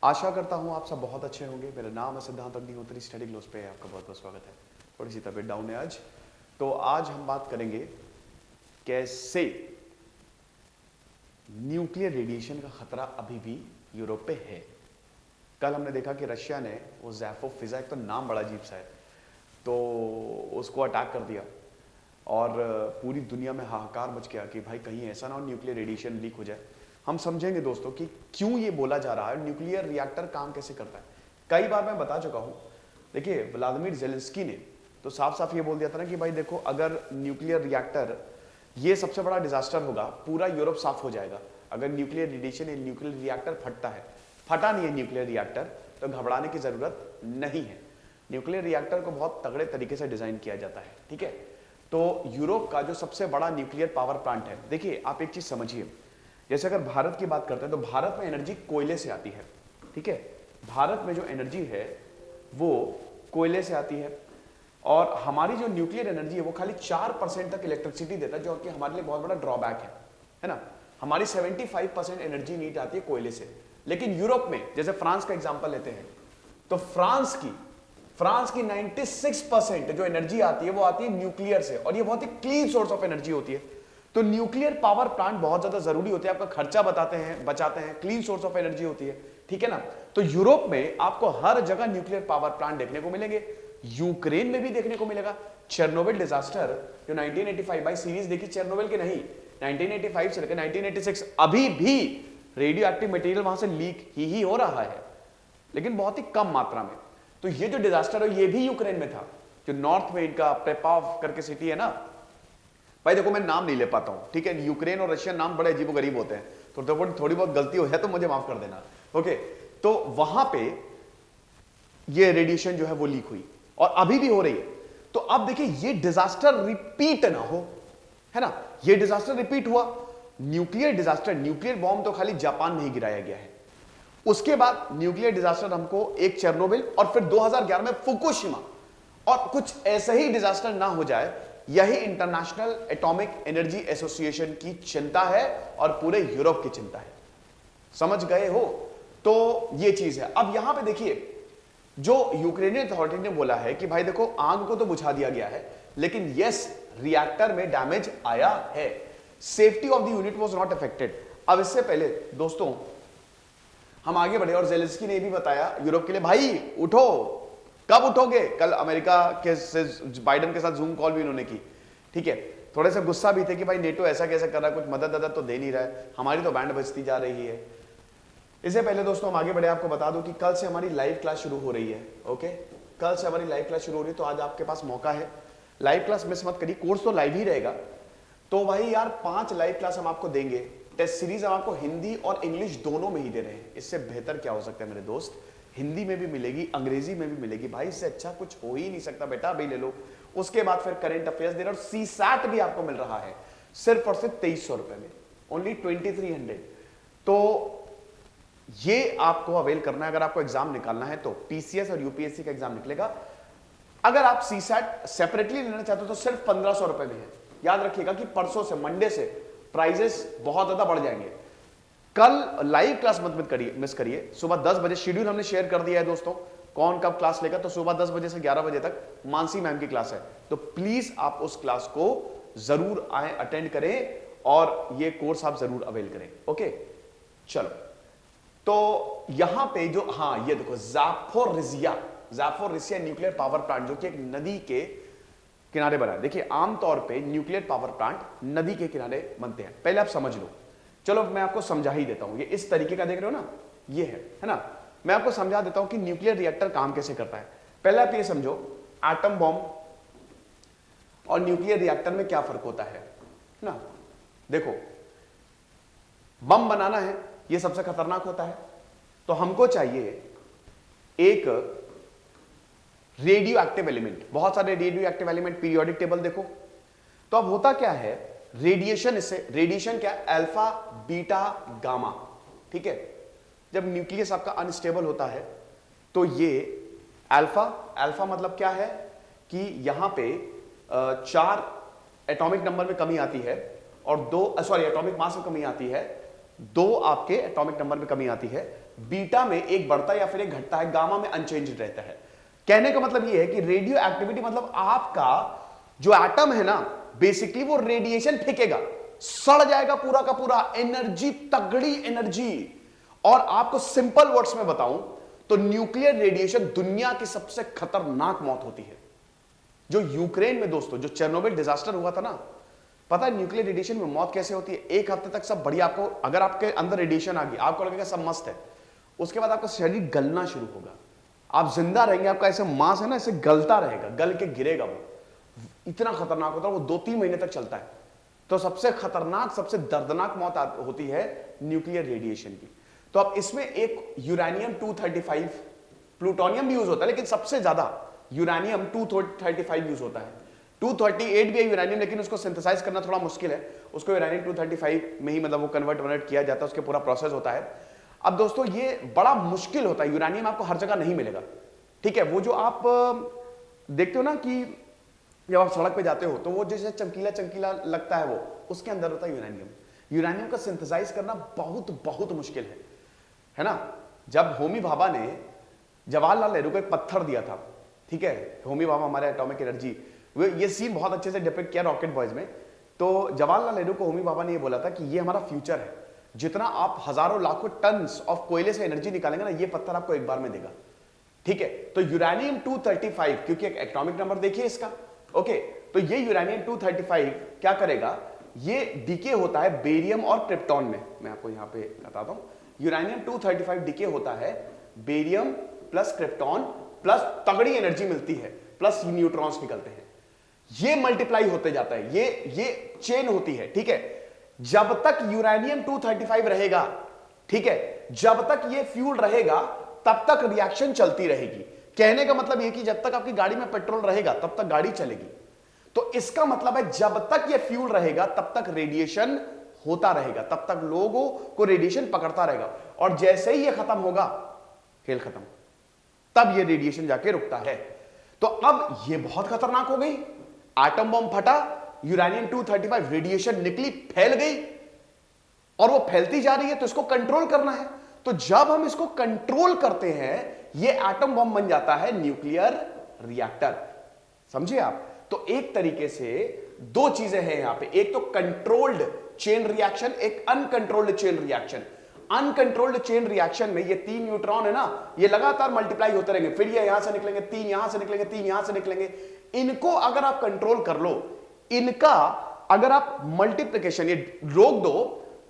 आशा करता हूँ आप सब बहुत अच्छे होंगे। मेरा नाम है सिद्धांत अग्निहोत्री, स्टडी ग्लोस पे आपका बहुत बहुत स्वागत है। थोड़ी सी तबीयत डाउन है आज, तो आज हम बात करेंगे कैसे न्यूक्लियर रेडिएशन का खतरा अभी भी यूरोप पे है। कल हमने देखा कि रशिया ने वो ज़ैपोफिजा, एक तो नाम बड़ा अजीब सा है, तो उसको अटैक कर दिया और पूरी दुनिया में हाहाकार मच गया कि भाई कहीं ऐसा ना हो न्यूक्लियर रेडिएशन लीक हो जाए। हम समझेंगे दोस्तों कि क्यों ये बोला जा रहा है, न्यूक्लियर रिएक्टर काम कैसे करता है। कई बार मैं बता चुका हूं। देखिए, व्लादिमीर ज़ेलेंस्की ने तो साफ साफ ये बोल दिया था ना कि भाई देखो, अगर न्यूक्लियर रिएक्टर, ये सबसे बड़ा डिजास्टर होगा, पूरा यूरोप साफ हो जाएगा अगर न्यूक्लियर रेडिएशन या न्यूक्लियर रिएक्टर फटता है। फटा नहीं है न्यूक्लियर रिएक्टर, तो घबराने की जरूरत नहीं है। न्यूक्लियर रिएक्टर को बहुत तगड़े तरीके से डिजाइन किया जाता है, ठीक है। तो यूरोप का जो सबसे बड़ा न्यूक्लियर पावर प्लांट है, देखिए आप एक चीज समझिए, जैसे अगर भारत की बात करते हैं तो भारत में एनर्जी कोयले से आती है, ठीक है। भारत में जो एनर्जी है वो कोयले से आती है और हमारी जो न्यूक्लियर एनर्जी है वो खाली 4% तक इलेक्ट्रिसिटी देता है, जो कि हमारे लिए बहुत बड़ा ड्रॉबैक है ना। हमारी 75% एनर्जी नीड आती है कोयले से। लेकिन यूरोप में, जैसे फ्रांस का एग्जांपल लेते हैं, तो फ्रांस की 96% जो एनर्जी आती है वो आती है न्यूक्लियर से, और ये बहुत ही क्लीन सोर्स ऑफ एनर्जी होती है। तो न्यूक्लियर पावर प्लांट बहुत ज्यादा जरूरी होते हैं, आपका खर्चा बचाते हैं, क्लीन सोर्स ऑफ एनर्जी होती है, ठीक है ना। तो यूरोप में आपको हर जगह न्यूक्लियर पावर प्लांट देखने को मिलेंगे। यूक्रेन में भी देखने को मिलेगा। चेरनोबिल डिजास्टर जो 1985, भाई सीरीज देखी चेरनोबिल की नहीं, 1985 से लेकर 1986 अभी भी रेडियो एक्टिव मटेरियल वहां से लीक ही हो रहा है, लेकिन बहुत ही कम मात्रा में। तो ये जो डिजास्टर है ये भी यूक्रेन में था, जो नॉर्थ में इनका प्रेपाव करके सिटी है ना। भाई देखो, मैं नाम नहीं ले पाता हूं, ठीक है। यूक्रेन और रशियन नाम बड़े अजीबोगरीब होते हैं, तो थोड़ी बहुत गलती हो है तो मुझे माफ कर देना, ओके। तो वहां पे ये रेडिएशन जो है वो लीक हुई और अभी भी हो रही है। तो अब देखिए, ये डिजास्टर रिपीट ना हो, है ना। ये डिजास्टर रिपीट हुआ, न्यूक्लियर डिजास्टर, न्यूक्लियर बॉम्ब तो खाली जापान में ही गिराया गया है। उसके बाद न्यूक्लियर डिजास्टर हमको एक चेरनोबिल और फिर 2011 में फुकुशिमा, और कुछ ऐसे ही डिजास्टर ना हो जाए, यही इंटरनेशनल एटॉमिक एनर्जी एसोसिएशन की चिंता है और पूरे यूरोप की चिंता है। समझ गए हो? तो ये चीज है। अब यहां पे देखिए, जो यूक्रेनियन अथॉरिटी ने बोला है कि भाई देखो, आग को तो बुझा दिया गया है, लेकिन यस, रिएक्टर में डैमेज आया है, safety of the unit was not affected. अब इससे पहले दोस्तों हम आगे बढ़े और जेलेंस्की ने भी बताया यूरोप के लिए, भाई उठो, कब उठोगे? कल अमेरिका के से बाइडेन के साथ जूम कॉल भी उन्होंने की, ठीक है। थोड़े से गुस्सा भी थे कि भाई नेटो ऐसा कैसे कर रहा है, कुछ मदद तो दे नहीं रहा है, हमारी तो बैंड बजती जा रही है। इससे पहले दोस्तों हम आगे बढ़े, आपको बता दूं कि कल से हमारी लाइव क्लास शुरू हो रही है, ओके। कल से हमारी लाइव क्लास शुरू हो रही है, तो आज आपके पास मौका है, लाइव क्लास मिस मत करिए। कोर्स तो लाइव ही रहेगा, तो भाई यार 5 लाइव क्लास हम आपको देंगे। टेस्ट सीरीज हम आपको हिंदी और इंग्लिश दोनों में ही दे रहे हैं। इससे बेहतर क्या हो सकता है मेरे दोस्त? हिंदी में भी मिलेगी, अंग्रेजी में भी मिलेगी, भाई इससे अच्छा कुछ हो ही नहीं सकता बेटा, अभी ले लो। उसके बाद फिर करंट अफेयर्स दे रहे हैं और सीसैट भी आपको मिल रहा है सिर्फ और सिर्फ 2300 रुपए में, ओनली 2300। तो ये आपको अवेल करना है। अगर आपको एग्जाम निकालना है तो पीसीएस और यूपीएससी का एग्जाम निकलेगा। अगर आप सीसैट सेपरेटली लेना चाहते हो तो सिर्फ 1500 रुपए में है। याद रखिएगा कि परसों से, मंडे से प्राइजेस बहुत ज्यादा बढ़ जाएंगे। कल लाइव क्लास मत मिस करिए। सुबह 10 बजे शेड्यूल हमने शेयर कर दिया है दोस्तों, कौन कब क्लास लेगा। तो सुबह 10 बजे से 11 बजे तक मानसी मैम की क्लास है, तो प्लीज आप उस क्लास को जरूर आए, अटेंड करें और ये कोर्स आप जरूर अवेल करें, ओके। चलो, तो यहां पे जो, हाँ ये देखो, ज़ैपोरिज़िया न्यूक्लियर पावर प्लांट, जो कि एक नदी के किनारे बना है। देखिए, आमतौर पे न्यूक्लियर पावर प्लांट नदी के किनारे बनते हैं, पहले आप समझ लो। चलो मैं आपको समझा ही देता हूं, ये इस तरीके का देख रहे हो ना, ये है ना। मैं आपको समझा देता हूं कि न्यूक्लियर रिएक्टर काम कैसे करता है। पहले आप ये समझो, एटम बॉम्ब और न्यूक्लियर रिएक्टर में क्या फर्क होता है ना। देखो, बम बनाना है, ये सबसे खतरनाक होता है, तो हमको चाहिए एक रेडियो एक्टिव एलिमेंट, बहुत सारे radio active element, periodic table देखो। तो अब होता क्या है, रेडिएशन, इससे रेडिएशन क्या है, अल्फा बीटा गामा, ठीक है। जब न्यूक्लियस आपका अनस्टेबल होता है तो ये अल्फा मतलब क्या है कि यहां पे 4 एटॉमिक नंबर में कमी आती है और एटॉमिक मास में कमी आती है, 2 आपके एटॉमिक नंबर में कमी आती है, बीटा में एक बढ़ता है या फिर एक घटता है, गामा में अनचेंज रहता है। कहने का मतलब यह है कि रेडियो एक्टिविटी मतलब आपका जो एटम है ना, बेसिकली वो रेडिएशन फेंकेगा, सड़ जाएगा पूरा का पूरा, एनर्जी, तगड़ी एनर्जी। और आपको सिंपल वर्ड्स में बताऊं तो न्यूक्लियर रेडिएशन दुनिया की सबसे खतरनाक मौत होती है। जो यूक्रेन में दोस्तों जो चेर्नोबिल डिजास्टर हुआ था ना, पता है न्यूक्लियर रेडिएशन में मौत कैसे होती है? एक हफ्ते तक सब बढ़िया, आपको अगर आपके अंदर रेडिएशन आ गई, आपको लगेगा सब मस्त है, उसके बाद आपका शरीर गलना शुरू होगा, आप जिंदा रहेंगे, आपका ऐसे मांस है ना ऐसे गलता रहेगा, गल के गिरेगा, वो इतना खतरनाक होता है, वो 2-3 महीने तक चलता है। तो सबसे खतरनाक, सबसे दर्दनाक मौत होती है न्यूक्लियर रेडिएशन की। तो अब इसमें एक यूरेनियम 235, प्लूटोनियम भी यूज होता है, लेकिन सबसे ज्यादा यूरेनियम 235 यूज होता है। 238 भी है यूरेनियम, लेकिन उसको सिंथेसाइज करना थोड़ा मुश्किल है, उसको यूरेनियम 235 में ही मतलब वो कन्वर्ट किया जाता है, उसके पूरा प्रोसेस होता है। अब दोस्तों ये बड़ा मुश्किल होता है, यूरेनियम आपको हर जगह नहीं मिलेगा, ठीक है। वो जो आप देखते हो ना कि जब आप सड़क पे जाते हो तो वो जैसे चमकीला चमकीला लगता है, वो उसके अंदर होता है यूरेनियम। यूरेनियम का सिंथेसाइज करना बहुत बहुत मुश्किल है ना। जब होमी भाभा ने जवाहरलाल नेहरू को एक पत्थर दिया था, ठीक है, होमी भाभा हमारे एटॉमिक एनर्जी, ये सीन बहुत अच्छे से डिपिक्ट किया रॉकेट बॉयज में। तो जवाहरलाल नेहरू को होमी भाभा ने ये बोला था कि ये हमारा फ्यूचर है, जितना आप हजारों लाखों टन्स ऑफ कोयले से एनर्जी निकालेंगे ना, ये पत्थर आपको एक बार में देगा, ठीक है। तो यूरेनियम 235, क्योंकि एक एटॉमिक नंबर देखिए इसका, ओके, तो ये यूरेनियम 235 क्या करेगा, ये डीके होता है बेरियम और क्रिप्टॉन में। मैं आपको यहां पे बताता हूं, यूरेनियम 235 डीके होता है बेरियम प्लस क्रिप्टॉन प्लस तगड़ी एनर्जी मिलती है, प्लस न्यूट्रॉन्स निकलते हैं, ये मल्टीप्लाई होते जाता है, ये चेन होती है, ठीक है। जब तक यूरेनियम 235 रहेगा, ठीक है, जब तक ये फ्यूल रहेगा तब तक रिएक्शन चलती रहेगी। कहने का मतलब ये कि जब तक आपकी गाड़ी में पेट्रोल रहेगा तब तक गाड़ी चलेगी। तो इसका मतलब है जब तक ये फ्यूल रहेगा तब तक रेडिएशन होता रहेगा, तब तक लोगों को रेडिएशन पकड़ता रहेगा, और जैसे ही ये खत्म होगा, खेल खत्म, तब ये रेडिएशन जाके रुकता है। तो अब ये बहुत खतरनाक हो गई, एटम बम फटा, यूरेनियम 235 रेडिएशन निकली, फैल गई, और वो फैलती जा रही है, तो इसको कंट्रोल करना है। तो जब हम इसको कंट्रोल करते हैं, ये एटम बम बन जाता है न्यूक्लियर रिएक्टर। समझिए आप। तो एक तरीके से दो चीजें हैं यहां पे, एक तो कंट्रोल्ड चेन रिएक्शन, एक uncontrolled chain reaction. Uncontrolled chain reaction में ये 3 न्यूट्रॉन है ना, ये लगातार मल्टीप्लाई होते रहेंगे, फिर ये यहां से निकलेंगे, 3 यहां से निकलेंगे, 3 यहां से निकलेंगे। इनको अगर आप कंट्रोल कर लो, इनका अगर आप मल्टीप्लिकेशन ये रोक दो,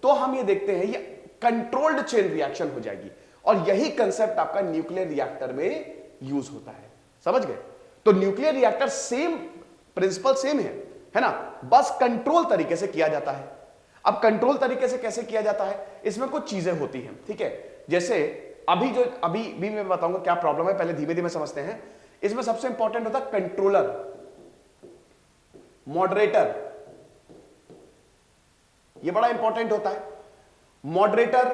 तो हम ये देखते हैं ये कंट्रोल्ड चेन रिएक्शन हो जाएगी। और यही कंसेप्ट आपका न्यूक्लियर रिएक्टर में यूज होता है। समझ गए? तो nuclear reactor same principle same है ना, बस कंट्रोल तरीके से किया जाता है। अब कंट्रोल तरीके से कैसे किया जाता है, इसमें कुछ चीजें होती हैं, ठीक है। जैसे अभी भी मैं बताऊंगा क्या प्रॉब्लम है, पहले धीमे धीमे समझते हैं। इसमें सबसे इंपॉर्टेंट होता है कंट्रोलर, मॉडरेटर, ये बड़ा इंपॉर्टेंट होता है। मॉडरेटर,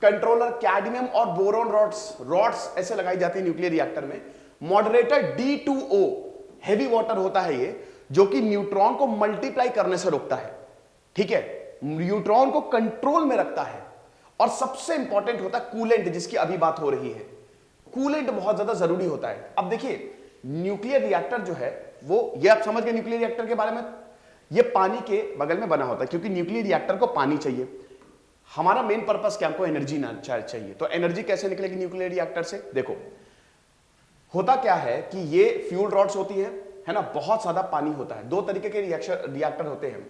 कंट्रोलर, कैडमियम और बोरोन रॉड्स ऐसे लगाई जाती है न्यूक्लियर रिएक्टर में। मॉडरेटर D2O हेवी वाटर होता है ये, जो कि न्यूट्रॉन को मल्टीप्लाई करने से रोकता है, ठीक है, न्यूट्रॉन को कंट्रोल में रखता है। और सबसे इंपॉर्टेंट होता है कूलेंट, जिसकी अभी बात हो रही है। कूलेंट बहुत ज्यादा जरूरी होता है। अब देखिए न्यूक्लियर रिएक्टर जो है वो, ये आप समझ गए न्यूक्लियर रिएक्टर के बारे में, ये पानी के बगल में बना होता है, क्योंकि न्यूक्लियर रिएक्टर को पानी चाहिए। हमारा मेन पर्पस क्या, हमको एनर्जी ना चाहिए। तो एनर्जी कैसे निकलेगी न्यूक्लियर रिएक्टर से? देखो होता क्या है कि ये फ्यूल रॉड्स होती है ना, बहुत ज्यादा पानी होता है। दो तरीके के रिएक्टर होते हैं,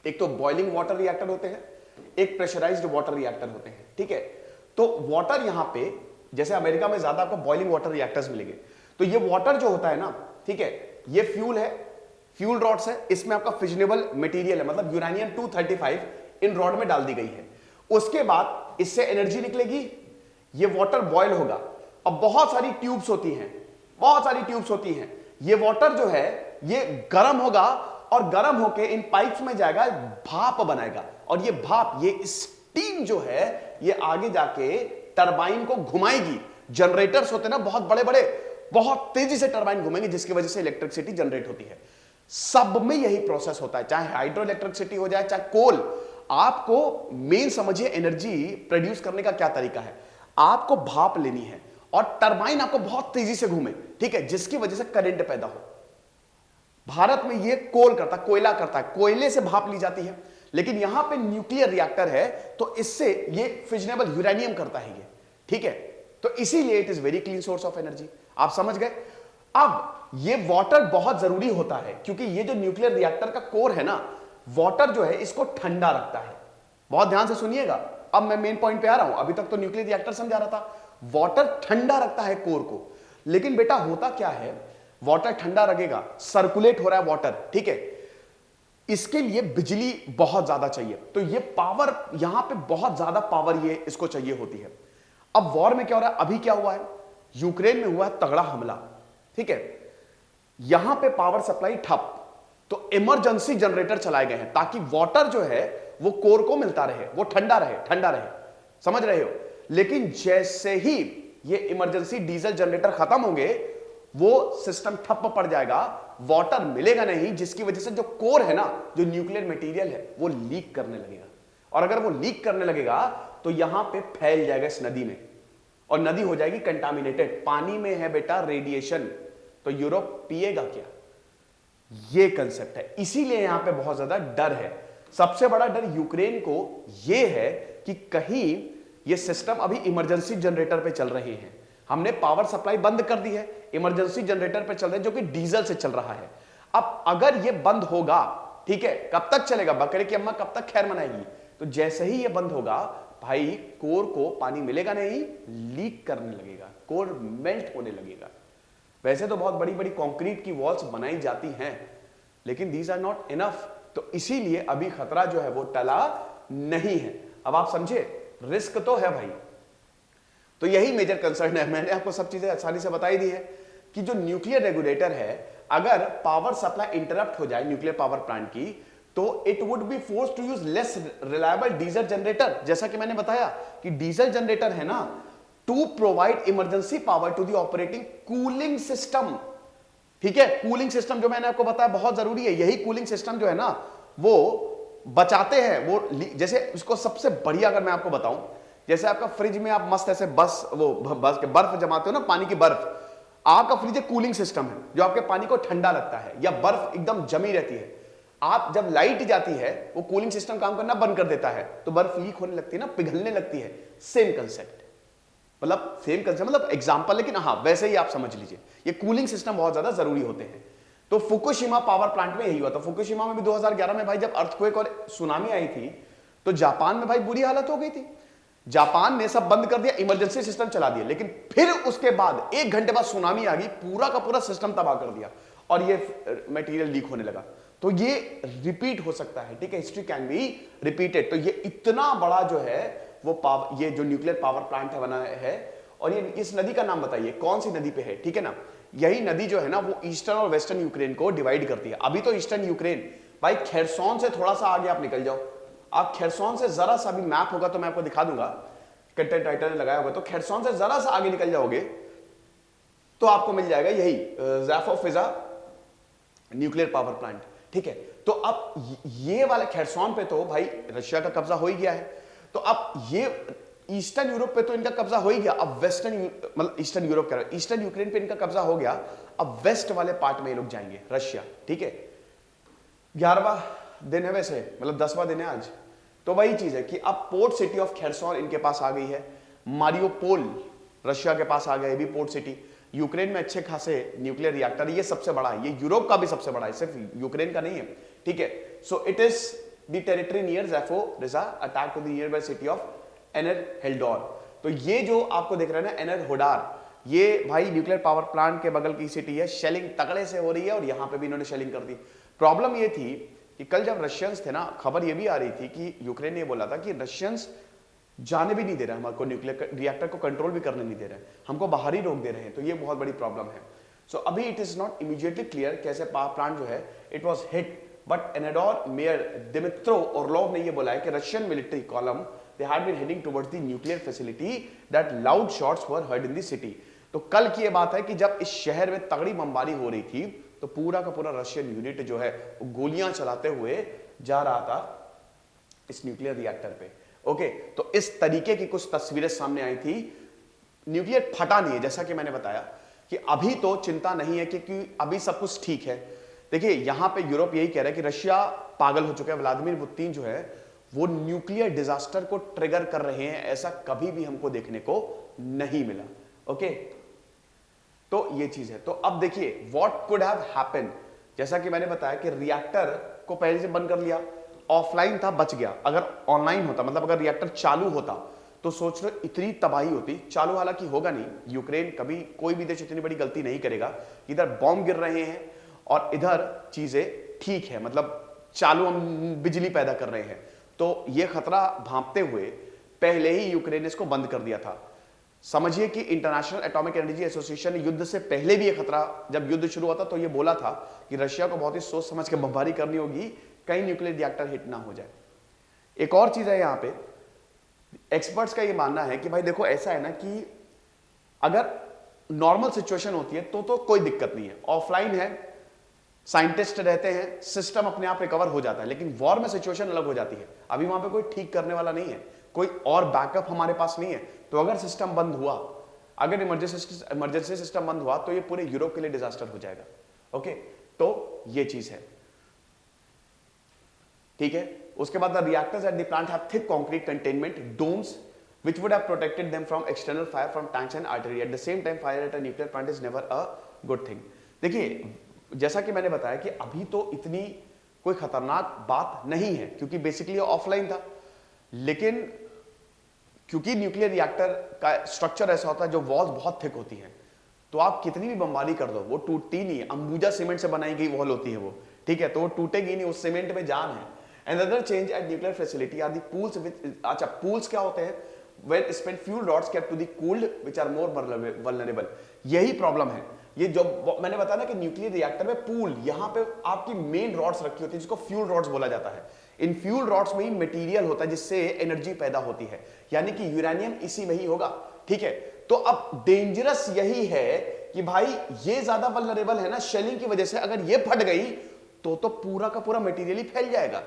एक तो बॉइलिंग वाटर रिएक्टर होते हैं, एक प्रेशराइज्ड वाटर रिएक्टर होते हैं, ठीक है। तो वाटर यहां पे, जैसे अमेरिका में ज्यादा आपको बॉइलिंग वाटर रिएक्टर्स मिलेंगे। तो ये वाटर जो होता है ना, ठीक है, ये फ्यूल है, फ्यूल रॉड्स है, इसमें आपका फिजनेबल मटेरियल है, मतलब यूरेनियम 235 इन रॉड में डाल दी गई है। उसके बाद इससे एनर्जी निकलेगी, ये वाटर बॉयल होगा। अब बहुत सारी ट्यूब्स होती हैं, ये वाटर जो है ये गर्म होगा, और गर्म होके इन पाइप्स में जाएगा, भाप बनाएगा, और ये भाप, ये स्टीम जो है, ये आगे जाके टरबाइन को घुमाएगी। जनरेटर्स होते हैं ना बहुत बड़े बड़े, बहुत तेजी से टरबाइन घूमेंगे, जिसकी वजह से इलेक्ट्रिसिटी जनरेट होती है। सब में यही प्रोसेस होता है, चाहे हाइड्रो इलेक्ट्रिसिटी हो जाए, चाहे कोल। आपको मेन समझिए एनर्जी प्रोड्यूस करने का क्या तरीका है। आपको भाप लेनी है और टरबाइन आपको बहुत तेजी से घूमे, ठीक है, जिसकी वजह से करंट पैदा हो। भारत में ये कोयला करता है, कोयले से भाप ली जाती है, लेकिन यहां पे न्यूक्लियर रिएक्टर है तो इससे ये फिजनेबल यूरेनियम करता है ये, ठीक है। तो इसीलिए it is very clean source of energy. आप समझ गए। अब ये वाटर बहुत जरूरी होता है क्योंकि ये जो न्यूक्लियर रिएक्टर का कोर है ना, वाटर जो है इसको ठंडा रखता है। बहुत ध्यान से सुनिएगा, अब मैं मेन पॉइंट पे आ रहा हूं। अभी तक तो न्यूक्लियर रिएक्टर समझा रहा था, वाटर ठंडा रखता है कोर को। लेकिन बेटा होता क्या है, वाटर ठंडा रखेगा, सर्कुलेट हो रहा है वाटर, ठीक है, इसके लिए बिजली बहुत ज्यादा चाहिए। तो ये पावर, यहां पे बहुत ज्यादा पावर ये इसको चाहिए होती है। अब वॉर में क्या हो रहा है, अभी क्या हुआ है, यूक्रेन में हुआ है तगड़ा हमला, ठीक है, यहां पे पावर सप्लाई ठप, तो इमरजेंसी जनरेटर चलाए गए हैं ताकि वाटर जो है वो कोर को मिलता रहे, वो ठंडा रहे, समझ रहे हो। लेकिन जैसे ही ये इमरजेंसी डीजल जनरेटर खत्म होंगे, वो सिस्टम ठप पड़ जाएगा, वाटर मिलेगा नहीं, जिसकी वजह से जो कोर है ना, जो न्यूक्लियर मटेरियल है, वो लीक करने लगेगा। और अगर वो लीक करने लगेगा तो यहां पे फैल जाएगा इस नदी में, और नदी हो जाएगी कंटामिनेटेड। पानी में है बेटा रेडिएशन, तो यूरोप पिएगा क्या, ये कंसेप्ट है। इसीलिए यहां पे बहुत ज्यादा डर है। सबसे बड़ा डर यूक्रेन को यह है कि कहीं ये सिस्टम अभी इमरजेंसी जनरेटर पे चल रहे हैं, हमने पावर सप्लाई बंद कर दी है, इमरजेंसी जनरेटर पे चल रहे हैं जो कि डीजल से चल रहा है। अब अगर ये बंद होगा, ठीक है, कब तक चलेगा, बकरे की अम्मा कब तक खैर मनाएगी। तो जैसे ही ये बंद होगा भाई, कोर को पानी मिलेगा नहीं, लीक करने लगेगा, कोर मेल्ट होने लगेगा। वैसे तो बहुत बड़ी बड़ी कंक्रीट की वॉल्स बनाई जाती हैं, लेकिन दीज आर नॉट इनफ। तो इसीलिए अभी खतरा जो है वो टला नहीं है। अब आप समझे, रिस्क तो है भाई। तो यही मेजर कंसर्न है। मैंने आपको सब चीजें आसानी से बताई दी है कि जो न्यूक्लियर रेगुलेटर है, अगर पावर सप्लाई इंटरप्ट हो जाए न्यूक्लियर पावर प्लांट की, तो it would be force to use less reliable diesel generator. जैसा कि मैंने बताया कि डीजल जनरेटर है ना, to provide emergency power to the operating cooling system, ठीक है। कूलिंग सिस्टम जो मैंने आपको बताया बहुत जरूरी है। यही कूलिंग सिस्टम जो है ना, वो बचाते हैं वो, जैसे उसको सबसे बढ़िया अगर मैं आपको बताऊं, जैसे आपका फ्रिज में आप मस्त ऐसे बर्फ जमाते हो ना, पानी की बर्फ, आपका फ्रिज एक कूलिंग सिस्टम है जो आपके पानी को ठंडा लगता है, या बर्फ एकदम जमी रहती है। आप जब लाइट जाती है, वो कूलिंग सिस्टम काम करना बंद कर देता है, तो बर्फ लीक होने लगती है ना, पिघलने लगती है। सेम कंसेप्ट, मतलब एग्जांपल, लेकिन हाँ वैसे ही आप समझ लीजिए, ये कूलिंग सिस्टम बहुत ज्यादा जरूरी होते हैं। तो फुकुशिमा पावर प्लांट में यही हुआ था। फुकुशिमा में भी 2011 में भाई जब अर्थक्वेक और सुनामी आई थी, तो जापान में भाई बुरी हालत हो गई थी। जापान ने सब बंद कर दिया, इमरजेंसी सिस्टम चला दिया, लेकिन फिर उसके बाद 1 घंटे बाद सुनामी आ गई, पूरा का पूरा सिस्टम तबाह कर दिया और ये मटेरियल लीक होने लगा। तो ये रिपीट हो सकता है, ठीक है, हिस्ट्री कैन बी रिपीटेड। तो ये इतना बड़ा जो है वो पावर, ये जो न्यूक्लियर पावर प्लांट है बना है। और ये इस नदी का नाम बताइए, कौन सी नदी पे है, ठीक है ना। यही नदी जो है ना, वो ईस्टर्न और वेस्टर्न यूक्रेन को डिवाइड करती है। अभी तो ईस्टर्न यूक्रेन, भाई खेरसोन से थोड़ा सा आगे आप निकल जाओ, आप खेरसोन से जरा सा भी मैप होगा तो मैं आपको दिखा दूंगा, कंटेंट राइटर ने लगाया होगा, तो खेरसोन से जरा सा आगे निकल जाओगे तो आपको मिल जाएगा यही ज़ैपोरिज़्ज़िया न्यूक्लियर पावर प्लांट, ठीक है। तो अब ये वाले खेरसोन पे तो भाई रशिया का कब्जा हो ही गया है। तो अब ये ईस्टर्न यूरोप पे तो इनका कब्जा हो ही गया, अब वेस्टर्न, मतलब ईस्टर्न यूरोप कह रहा है, ईस्टर्न यूक्रेन पे इनका कब्जा हो गया। अब वेस्ट वाले पार्ट में ये लोग जाएंगे, रशिया, ठीक है। 11वां दिन है वैसे, मतलब 10वां दिन है आज। तो वही चीज है कि अब पोर्ट सिटी ऑफ खेरसोन इनके पास आ गई है, मारियोपोल रशिया के पास आ गया, ये भी पोर्ट सिटी। यूक्रेन में अच्छे खासे न्यूक्लियर रिएक्टर, ये सबसे बड़ा है, ये यूरोप का भी सबसे बड़ा है, सिर्फ यूक्रेन का नहीं है, ठीक है। So it is the territory near Zaporizhzhia attack to the nearby city of Enerhodar. तो ये जो आपको दिख रहा है ना एनरहोडार, ये भाई न्यूक्लियर पावर प्लांट के बगल की सिटी है। शेलिंग तगड़े से हो रही है और यहां पे भी इन्होंने शेलिंग कर दी। प्रॉब्लम ये थी कि कल जब रशियंस थे ना, खबर ये भी आ रही थी कि यूक्रेन ने बोला था कि रशियंस जाने भी नहीं दे रहे, हमको न्यूक्लियर रिएक्टर को कंट्रोल भी करने नहीं दे रहे, हमको बाहर ही रोक दे रहे हैं। तो ये बहुत बड़ी प्रॉब्लम है। सो अभी it is not immediately clear कैसे पावर प्लांट जो है it was hit, but Enerhodar mayor Dmytro Orlov ने ये बोला है कि Russian military column they had been heading towards the nuclear facility that loud shots were heard in the city। तो कल की ये बात है कि जब इस शहर में तगड़ी बमबारी हो रही थी, तो पूरा का पूरा रशियन यूनिट जो है गोलियां चलाते हुए जा रहा था इस न्यूक्लियर रिएक्टर पे। ओके, तो इस तरीके की कुछ तस्वीरें सामने आई थी। न्यूक्लियर फटा नहीं है, जैसा कि मैंने बताया कि अभी तो चिंता नहीं है क्योंकि अभी सब कुछ ठीक है। देखिए यहां पे यूरोप यही कह रहा है कि रशिया पागल हो चुका है, व्लादिमीर पुतिन जो है वो न्यूक्लियर डिजास्टर को ट्रिगर कर रहे हैं, ऐसा कभी भी हमको देखने को नहीं मिला। ओके, तो ये चीज है। तो अब देखिए व्हाट कुड हैव हैपेंड, जैसा कि मैंने बताया कि रिएक्टर को पहले से बंद कर लिया, ऑफलाइन था बच गया, अगर ऑनलाइन होता मतलब अगर रिएक्टर चालू होता तो सोच रहे इतनी तबाही होती। चालू हालांकि होगा नहीं, यूक्रेन कभी कोई भी देश इतनी बड़ी गलती नहीं करेगा, इधर बॉम्ब गिर रहे हैं और इधर चीजें ठीक है, मतलब चालू हम बिजली पैदा कर रहे हैं, तो यह खतरा भांपते हुए पहले ही यूक्रेन ने इसको बंद कर दिया था। समझिए कि इंटरनेशनल एटॉमिक एनर्जी एसोसिएशन ने युद्ध से पहले भी यह खतरा, जब युद्ध शुरू हुआ था तो यह बोला था कि रशिया को बहुत ही सोच समझ के बमबारी करनी होगी, कहीं न्यूक्लियर रिएक्टर हिट ना हो जाए। एक और चीज है यहां पे, एक्सपर्ट्स का यह मानना है कि भाई देखो ऐसा है ना कि अगर नॉर्मल सिचुएशन होती है तो कोई दिक्कत नहीं है, ऑफलाइन है, साइंटिस्ट रहते हैं, सिस्टम अपने आप रिकवर हो जाता है, लेकिन वॉर में सिचुएशन अलग हो जाती है। अभी वहां पे कोई ठीक करने वाला नहीं है, कोई और बैकअप हमारे पास नहीं है, तो अगर सिस्टम बंद हुआ, अगर इमरजेंसी सिस्टम बंद हुआ तो ये पूरे यूरोप के लिए डिजास्टर हो जाएगा। ओके, तो ये चीज है, ठीक है। उसके बाद the reactors at the plant have thick concrete containment domes which would have protected them from external fire from tanks and artillery. At the same time, fire at a nuclear plant is never a good thing. देखिए जैसा कि मैंने बताया कि अभी तो इतनी कोई खतरनाक बात नहीं है क्योंकि बेसिकली ऑफलाइन था, लेकिन क्योंकि न्यूक्लियर रिएक्टर का स्ट्रक्चर ऐसा होता है जो वॉल्स बहुत थिक होती हैं, तो आप कितनी भी बमबारी कर दो वो टूटती नहीं है। अंबुजा सीमेंट से बनाई गई वॉल होती है वो, ठीक है, तो वो टूटेगी नहीं, उस सीमेंट में जान है। Another change at nuclear facility are the pools with, अच्छा pools क्या होते हैं, when spent fuel rods kept to the cooled which are more vulnerable। यही प्रॉब्लम है, ये जो मैंने बताया ना कि न्यूक्लियर रिएक्टर में पूल, यहां पे आपकी मेन रॉड्स रखी होती है जिसको फ्यूल रॉड्स बोला जाता है। इन फ्यूल रॉड्स में ही मटेरियल होता है जिससे एनर्जी पैदा होती है, यानी कि यूरेनियम इसी में ही होगा, ठीक है। तो अब डेंजरस यही है कि भाई ये ज्यादा वल्नरेबल है ना शेलिंग की वजह से, अगर ये फट गई तो पूरा का पूरा मटेरियल ही फैल जाएगा,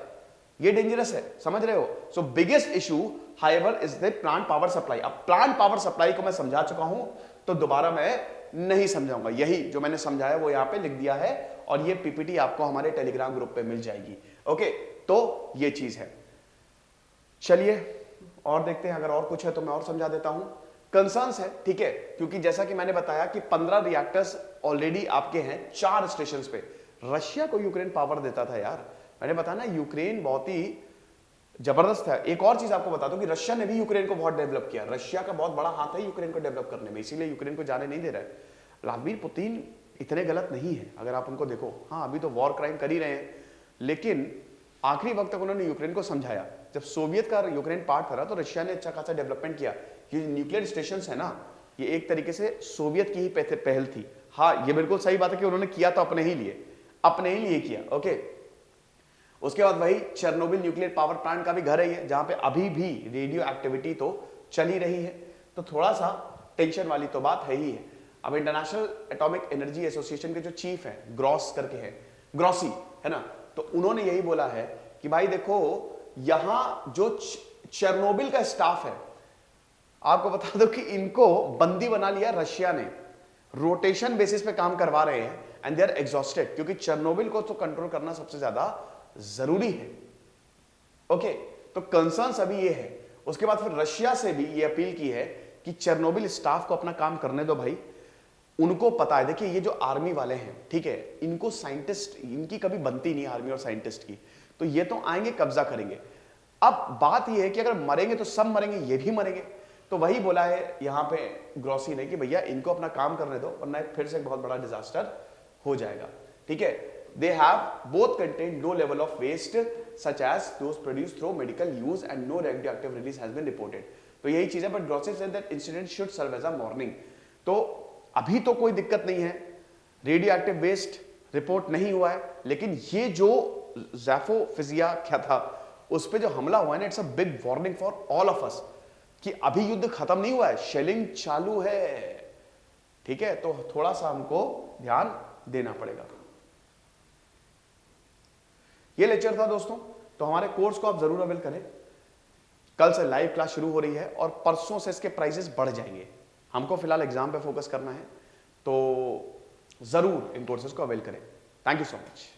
ये डेंजरस है, समझ रहे हो। So biggest issue however is the plant power supply. अब प्लांट पावर सप्लाई को मैं समझा चुका हूं तो दोबारा मैं नहीं समझाऊंगा, यही जो मैंने समझाया वो यहां पे लिख दिया है और ये पीपीटी आपको हमारे टेलीग्राम ग्रुप पे मिल जाएगी। ओके, तो ये चीज है। चलिए और देखते हैं, अगर और कुछ है तो मैं और समझा देता हूं। कंसर्न्स है, ठीक है, क्योंकि जैसा कि मैंने बताया कि 15 रिएक्टर्स ऑलरेडी आपके हैं 4 स्टेशंस पे। रशिया को यूक्रेन पावर देता था यार, मैंने बताया ना यूक्रेन बहुत ही जबरदस्त है। एक और चीज आपको बता दूं कि रशिया ने भी यूक्रेन को बहुत डेवलप किया, रशिया का बहुत बड़ा हाथ है यूक्रेन को डेवलप करने में, इसीलिए यूक्रेन को जाने नहीं दे रहा है। व्लादिमीर पुतिन इतने गलत नहीं है अगर आप उनको देखो, हाँ अभी तो वॉर क्राइम कर ही रहे हैं, लेकिन आखिरी वक्त तक उन्होंने यूक्रेन को समझाया। जब सोवियत का यूक्रेन पार्ट था तो रशिया ने अच्छा खासा डेवलपमेंट किया। ये न्यूक्लियर स्टेशन है ना, ये एक तरीके से सोवियत की ही पहल थी। हाँ ये बिल्कुल सही बात है कि उन्होंने किया तो अपने ही लिए किया। ओके, उसके बाद वही चेरनोबिल न्यूक्लियर पावर प्लांट का भी घर है ये, जहां पे अभी भी रेडियो एक्टिविटी तो चल ही रही है, तो थोड़ा सा टेंशन वाली तो बात है ही है। अब इंटरनेशनल एटॉमिक एनर्जी एसोसिएशन के जो चीफ है ग्रॉस करके है, ग्रॉसी है ना, तो उन्होंने यही बोला है कि भाई देखो यहां जो चेरनोबिल का स्टाफ है, आपको बता दो कि इनको बंदी बना लिया रशिया ने, रोटेशन बेसिस पे काम करवा रहे हैं एंड दे आर एग्जॉस्टेड, क्योंकि चेरनोबिल को तो कंट्रोल करना सबसे ज्यादा जरूरी है। ओके, तो कंसर्न्स अभी ये है। उसके बाद फिर रशिया से भी ये अपील की है कि चेरनोबिल स्टाफ को अपना काम करने दो भाई, उनको पता है। देखिए ये जो आर्मी वाले हैं, ठीक है, इनको साइंटिस्ट, इनकी कभी बनती नहीं आर्मी और साइंटिस्ट की, तो ये तो आएंगे कब्जा करेंगे। अब बात ये है कि अगर मरेंगे तो सब मरेंगे, ये भी मरेंगे। तो वही बोला है यहां पे ग्रॉसी ने कि भैया इनको अपना काम करने दो, वरना फिर से एक बहुत बड़ा डिजास्टर हो जाएगा, ठीक है। They have both contained low level of waste such as those produced through medical use and no radioactive release has been reported। तो यही चीज है, but Grossi said that incident should serve as a warning। तो अभी तो कोई दिक्कत नहीं है, रेडियो एक्टिव वेस्ट रिपोर्ट नहीं हुआ है, लेकिन ये जो ज़ैफोफिजिया क्या था उस पर जो हमला हुआ है ना, it's a big warning for all of us कि अभी युद्ध खत्म नहीं हुआ है, शेलिंग चालू है, ठीक है। तो थोड़ा सा हमको ध्यान देना पड़ेगा। ये लेक्चर था दोस्तों, तो हमारे कोर्स को आप जरूर अवेल करें। कल से लाइव क्लास शुरू हो रही है और परसों से इसके प्राइसेस बढ़ जाएंगे। हमको फिलहाल एग्जाम पे फोकस करना है, तो ज़रूर इन कोर्सेज को अवेल करें। Thank you so much.